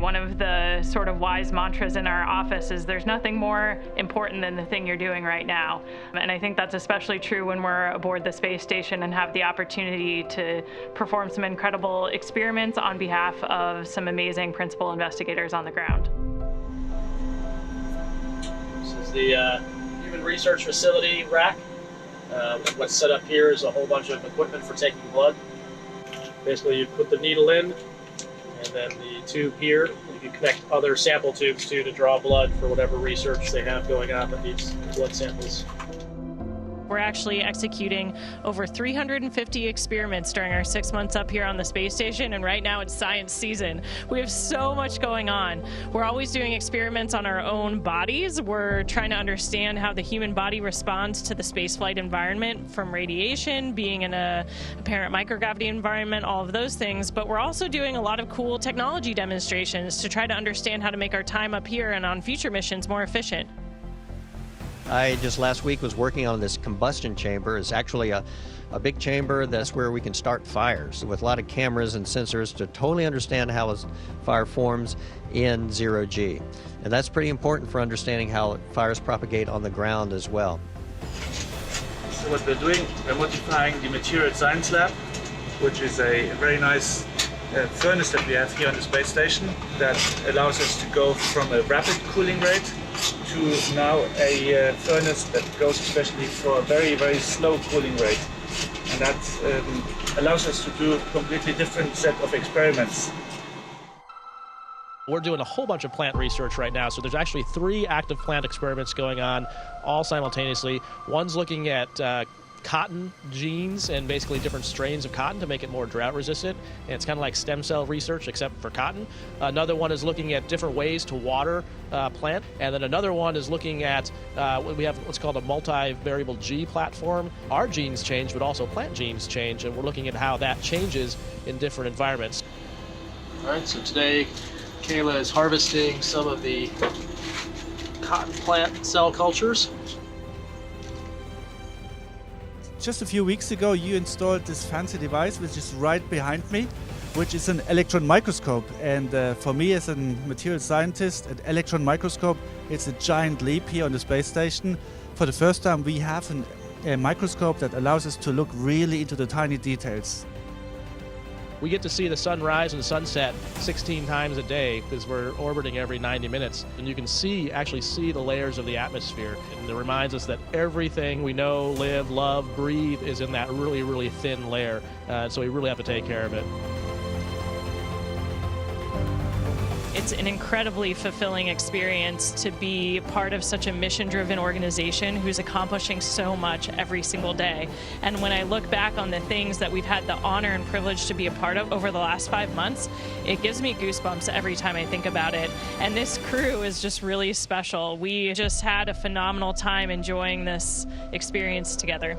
One of the sort of wise mantras in our office is there's nothing more important than the thing you're doing right now. And I think that's especially true when we're aboard the space station and have the opportunity to perform some incredible experiments on behalf of some amazing principal investigators on the ground. This is the Human Research Facility rack. What's set up here is a whole bunch of equipment for taking blood. Basically, you put the needle in, and then the tube here, you can connect other sample tubes to draw blood for whatever research they have going on that needs blood samples. We're actually executing over 350 experiments during our 6 months up here on the space station, and right now it's science season. We have so much going on. We're always doing experiments on our own bodies. We're trying to understand how the human body responds to the spaceflight environment, from radiation, being in a apparent microgravity environment, all of those things. But we're also doing a lot of cool technology demonstrations to try to understand how to make our time up here and on future missions more efficient. I just last week was working on this combustion chamber. It's actually a big chamber that's where we can start fires with a lot of cameras and sensors to totally understand how a fire forms in zero-G. And that's pretty important for understanding how fires propagate on the ground as well. So what we're doing, we're modifying the material science lab, which is a very nice furnace that we have here on the space station that allows us to go from a rapid cooling rate to now a furnace that goes especially for a very, very slow cooling rate. And that allows us to do a completely different set of experiments. We're doing a whole bunch of plant research right now, so there's actually 3 active plant experiments going on all simultaneously. One's looking at cotton genes and basically different strains of cotton to make it more drought resistant, and it's kind of like stem cell research except for cotton. Another one is looking at different ways to water plant, and then another one is looking at we have what's called a multivariable G platform. Our genes change, but also plant genes change, and we're looking at how that changes in different environments. All right, so today Kayla is harvesting some of the cotton plant cell cultures. Just a few weeks ago, you installed this fancy device, which is right behind me, which is an electron microscope. And for me as a material scientist, an electron microscope, it's a giant leap here on the space station. For the first time, we have a microscope that allows us to look really into the tiny details. We get to see the sunrise and sunset 16 times a day because we're orbiting every 90 minutes. And you can actually see the layers of the atmosphere. And it reminds us that everything we know, live, love, breathe is in that really, really thin layer. So we really have to take care of it. It's an incredibly fulfilling experience to be part of such a mission-driven organization who's accomplishing so much every single day. And when I look back on the things that we've had the honor and privilege to be a part of over the last 5 months, it gives me goosebumps every time I think about it. And this crew is just really special. We just had a phenomenal time enjoying this experience together.